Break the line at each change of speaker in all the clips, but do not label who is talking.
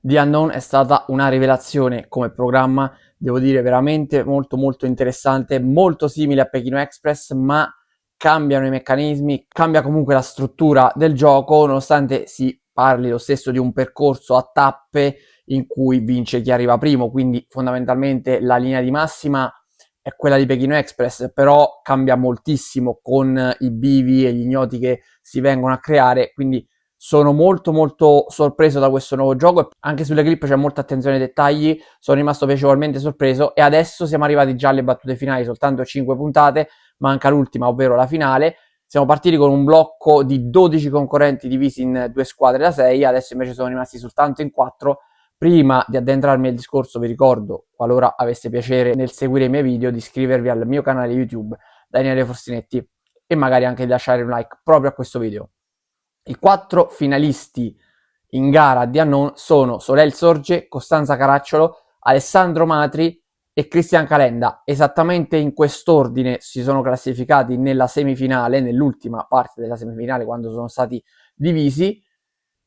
The Unknown è stata una rivelazione come programma, devo dire veramente molto molto interessante, molto simile a Pechino Express, ma cambiano i meccanismi, cambia comunque la struttura del gioco, nonostante si parli lo stesso di un percorso a tappe in cui vince chi arriva primo, quindi fondamentalmente la linea di massima è quella di Pechino Express, però cambia moltissimo con i bivi e gli ignoti che si vengono a creare, quindi sono molto molto sorpreso da questo nuovo gioco e anche sulle clip c'è molta attenzione ai dettagli, sono rimasto piacevolmente sorpreso e adesso siamo arrivati già alle battute finali, soltanto 5 puntate, manca l'ultima, ovvero la finale. Siamo partiti con un blocco di 12 concorrenti divisi in 2 squadre da 6, adesso invece sono rimasti soltanto in 4. Prima di addentrarmi nel discorso vi ricordo, qualora aveste piacere nel seguire i miei video, di iscrivervi al mio canale YouTube Daniele Forsinetti e magari anche di lasciare un like proprio a questo video. I 4 finalisti in gara di Unknown sono Soleil Sorge, Costanza Caracciolo, Alessandro Matri e Cristian Calenda. Esattamente in quest'ordine si sono classificati nella semifinale, nell'ultima parte della semifinale, quando sono stati divisi,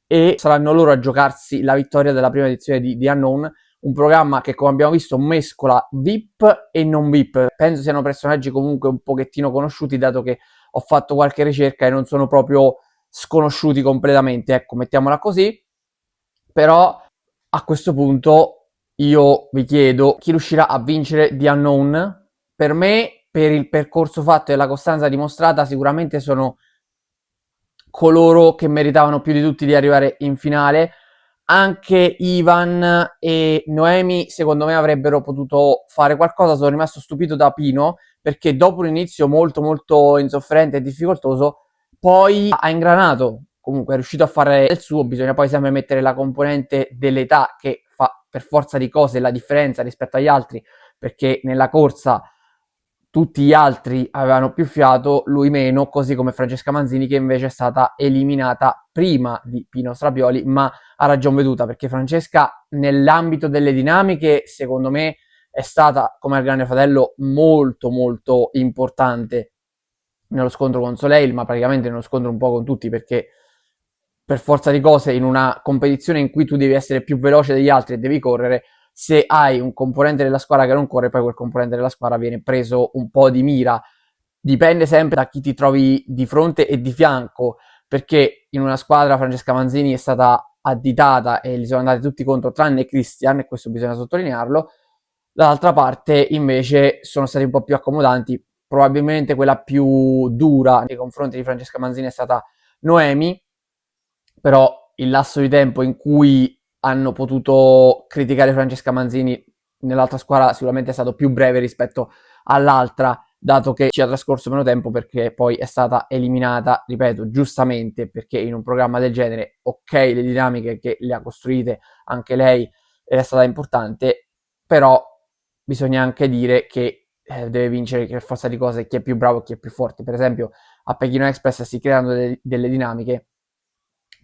e saranno loro a giocarsi la vittoria della prima edizione di The Unknown, un programma che, come abbiamo visto, mescola VIP e non VIP. Penso siano personaggi comunque un pochettino conosciuti, dato che ho fatto qualche ricerca e non sono proprio sconosciuti completamente, ecco, mettiamola così. Però a questo punto io vi chiedo chi riuscirà a vincere The Unknown. Per me, per il percorso fatto e la costanza dimostrata, sicuramente sono coloro che meritavano più di tutti di arrivare in finale. Anche Ivan e Noemi secondo me avrebbero potuto fare qualcosa. Sono rimasto stupito da Pino perché dopo un inizio molto molto insofferente e difficoltoso poi ha ingranato, comunque è riuscito a fare il suo. Bisogna poi sempre mettere la componente dell'età che fa per forza di cose la differenza rispetto agli altri, perché nella corsa tutti gli altri avevano più fiato, lui meno, così come Francesca Manzini, che invece è stata eliminata prima di Pino Strapioli, ma a ragion veduta, perché Francesca nell'ambito delle dinamiche secondo me è stata, come al Grande Fratello, molto molto importante nello scontro con Soleil, ma praticamente nello scontro un po' con tutti, perché per forza di cose in una competizione in cui tu devi essere più veloce degli altri e devi correre, se hai un componente della squadra che non corre, poi quel componente della squadra viene preso un po' di mira. Dipende sempre da chi ti trovi di fronte e di fianco, perché in una squadra Francesca Manzini è stata additata e gli sono andati tutti contro tranne Christian, e questo bisogna sottolinearlo. Dall'altra parte invece sono stati un po' più accomodanti. Probabilmente quella più dura nei confronti di Francesca Manzini è stata Noemi, però il lasso di tempo in cui hanno potuto criticare Francesca Manzini nell'altra squadra sicuramente è stato più breve rispetto all'altra, dato che ci ha trascorso meno tempo, perché poi è stata eliminata, ripeto, giustamente, perché in un programma del genere, ok, le dinamiche che le ha costruite anche lei è stata importante, però bisogna anche dire che deve vincere per forza di cose chi è più bravo e chi è più forte. Per esempio a Pechino Express si creano delle dinamiche,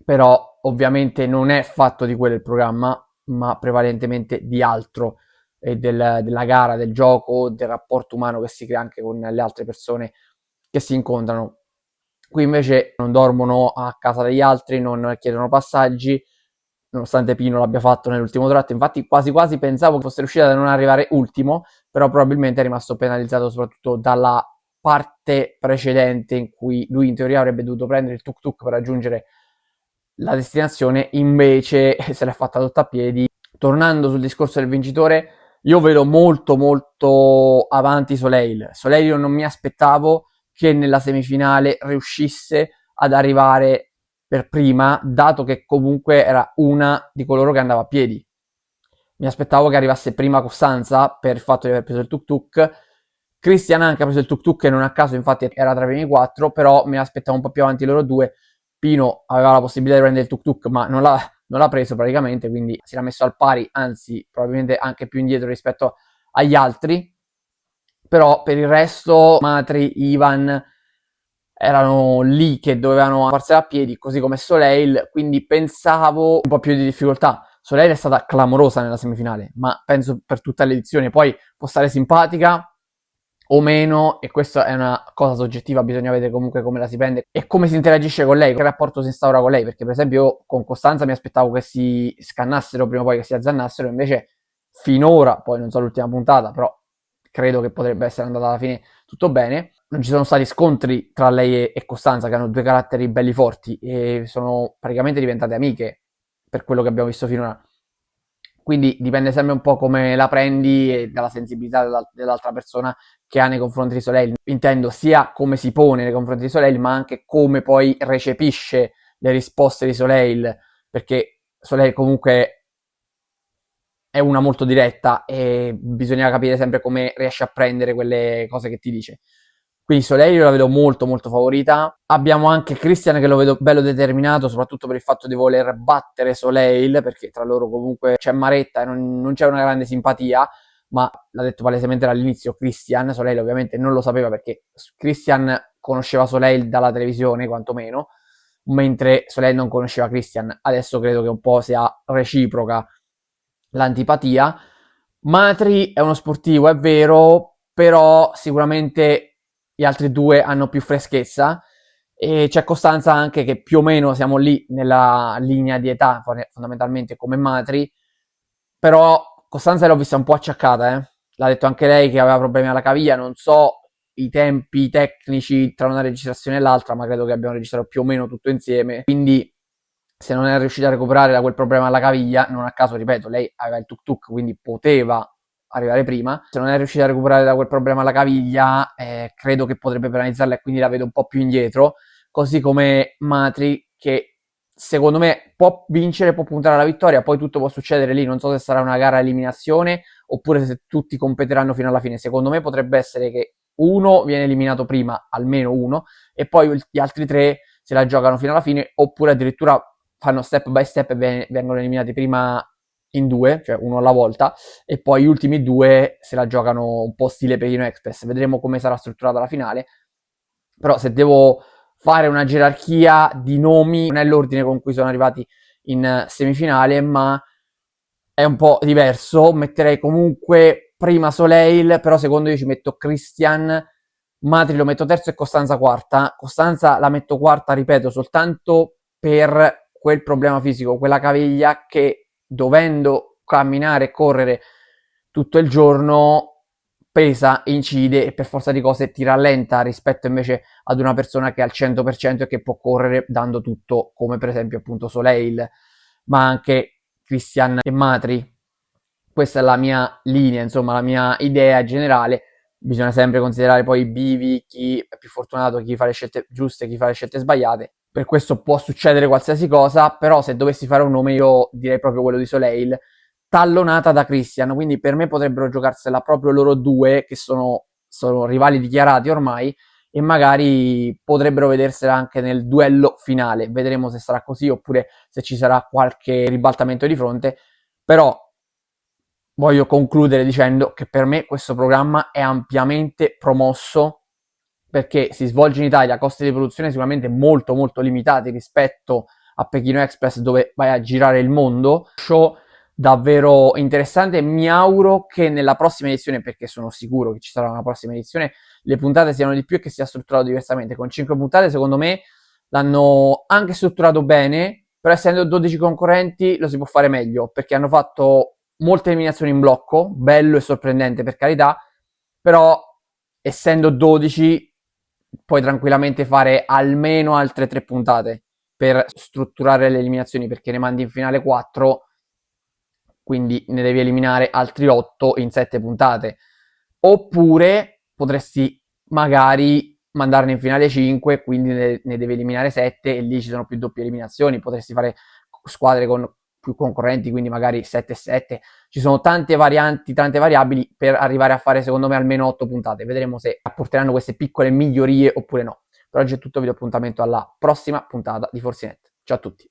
però ovviamente non è fatto di quello il programma, ma prevalentemente di altro, e della gara, del gioco, del rapporto umano che si crea anche con le altre persone che si incontrano. Qui invece non dormono a casa degli altri, non chiedono passaggi, nonostante Pino l'abbia fatto nell'ultimo tratto. Infatti quasi quasi pensavo che fosse riuscito a non arrivare ultimo, però probabilmente è rimasto penalizzato soprattutto dalla parte precedente in cui lui in teoria avrebbe dovuto prendere il tuk tuk per raggiungere la destinazione, invece se l'è fatta tutta a piedi. Tornando sul discorso del vincitore, io vedo molto molto avanti Soleil. Soleil io non mi aspettavo che nella semifinale riuscisse ad arrivare per prima, dato che comunque era una di coloro che andava a piedi. Mi aspettavo che arrivasse prima Costanza per il fatto di aver preso il tuk tuk. Christian anche ha preso il tuk tuk e non a caso infatti era tra i primi 4, però mi aspettavo un po' più avanti loro due. Pino aveva la possibilità di prendere il tuk tuk, ma non l'ha preso praticamente, quindi si era messo al pari, anzi probabilmente anche più indietro rispetto agli altri. Però per il resto Matri, Ivan erano lì che dovevano farsela a piedi, così come Soleil, quindi pensavo un po' più di difficoltà. Soleil è stata clamorosa nella semifinale, ma penso per tutta l'edizione. Poi può stare simpatica, o meno, e questa è una cosa soggettiva, bisogna vedere comunque come la si prende e come si interagisce con lei, che rapporto si instaura con lei, perché per esempio io con Costanza mi aspettavo che si scannassero prima o poi, che si azzannassero, invece finora, poi non so l'ultima puntata, però credo che potrebbe essere andata alla fine tutto bene, non ci sono stati scontri tra lei e Costanza, che hanno due caratteri belli forti e sono praticamente diventate amiche per quello che abbiamo visto finora. Quindi dipende sempre un po' come la prendi e dalla sensibilità dell'altra persona che ha nei confronti di Soleil. Intendo sia come si pone nei confronti di Soleil, ma anche come poi recepisce le risposte di Soleil, perché Soleil comunque è una molto diretta e bisogna capire sempre come riesce a prendere quelle cose che ti dice. Quindi Soleil io la vedo molto molto favorita. Abbiamo anche Christian che lo vedo bello determinato, soprattutto per il fatto di voler battere Soleil, perché tra loro comunque c'è Maretta e non c'è una grande simpatia, ma l'ha detto palesemente dall'inizio Christian. Soleil ovviamente non lo sapeva perché Christian conosceva Soleil dalla televisione quantomeno, mentre Soleil non conosceva Christian. Adesso credo che un po' sia reciproca l'antipatia. Matri è uno sportivo, è vero, però sicuramente gli altri due hanno più freschezza e c'è Costanza anche che più o meno siamo lì nella linea di età, fondamentalmente come Matri, però Costanza l'ho vista un po' acciaccata, eh. L'ha detto anche lei che aveva problemi alla caviglia, non so i tempi tecnici tra una registrazione e l'altra, ma credo che abbiamo registrato più o meno tutto insieme, quindi se non è riuscita a recuperare da quel problema alla caviglia, non a caso, ripeto, lei aveva il tuk tuk, quindi poteva arrivare prima. Se non è riuscita a recuperare da quel problema alla caviglia, credo che potrebbe penalizzarla e quindi la vedo un po' più indietro. Così come Matri, che secondo me può vincere, può puntare alla vittoria, poi tutto può succedere lì. Non so se sarà una gara a eliminazione oppure se tutti competeranno fino alla fine. Secondo me potrebbe essere che uno viene eliminato prima, almeno uno, e poi gli altri tre se la giocano fino alla fine, oppure addirittura fanno step by step e vengono eliminati prima in due, cioè uno alla volta, e poi gli ultimi due se la giocano un po' stile Pechino Express. Vedremo come sarà strutturata la finale. Però se devo fare una gerarchia di nomi, non è l'ordine con cui sono arrivati in semifinale, ma è un po' diverso. Metterei comunque prima Soleil, però secondo io ci metto Christian, Matri lo metto terzo e Costanza quarta. Costanza la metto quarta, ripeto, soltanto per quel problema fisico, quella caviglia che dovendo camminare e correre tutto il giorno pesa, incide e per forza di cose ti rallenta rispetto invece ad una persona che è al 100% e che può correre dando tutto, come per esempio appunto Soleil, ma anche Christian e Matri. Questa è la mia linea, insomma, la mia idea generale. Bisogna sempre considerare poi i bivi, chi è più fortunato, chi fa le scelte giuste, chi fa le scelte sbagliate. Per questo può succedere qualsiasi cosa, però se dovessi fare un nome io direi proprio quello di Soleil, tallonata da Christian, quindi per me potrebbero giocarsela proprio loro due, che sono rivali dichiarati ormai, e magari potrebbero vedersela anche nel duello finale. Vedremo se sarà così oppure se ci sarà qualche ribaltamento di fronte, però voglio concludere dicendo che per me questo programma è ampiamente promosso perché si svolge in Italia a costi di produzione sicuramente molto molto limitati rispetto a Pechino Express dove vai a girare il mondo. Show davvero interessante. Mi auguro che nella prossima edizione, perché sono sicuro che ci sarà una prossima edizione, le puntate siano di più e che sia strutturato diversamente. Con 5 puntate, secondo me, l'hanno anche strutturato bene, però essendo 12 concorrenti lo si può fare meglio, perché hanno fatto molte eliminazioni in blocco, bello e sorprendente per carità, però essendo 12 puoi tranquillamente fare almeno altre 3 puntate per strutturare le eliminazioni, perché ne mandi in finale 4, quindi ne devi eliminare altri 8 in 7 puntate. Oppure potresti magari mandarne in finale 5, quindi ne devi eliminare 7 e lì ci sono più doppie eliminazioni. Potresti fare squadre con più concorrenti, quindi magari 7 e 7. Ci sono tante varianti, tante variabili per arrivare a fare secondo me almeno 8 puntate. Vedremo se apporteranno queste piccole migliorie oppure no. Per oggi è tutto, vi do appuntamento alla prossima puntata di Forsinet. Ciao a tutti.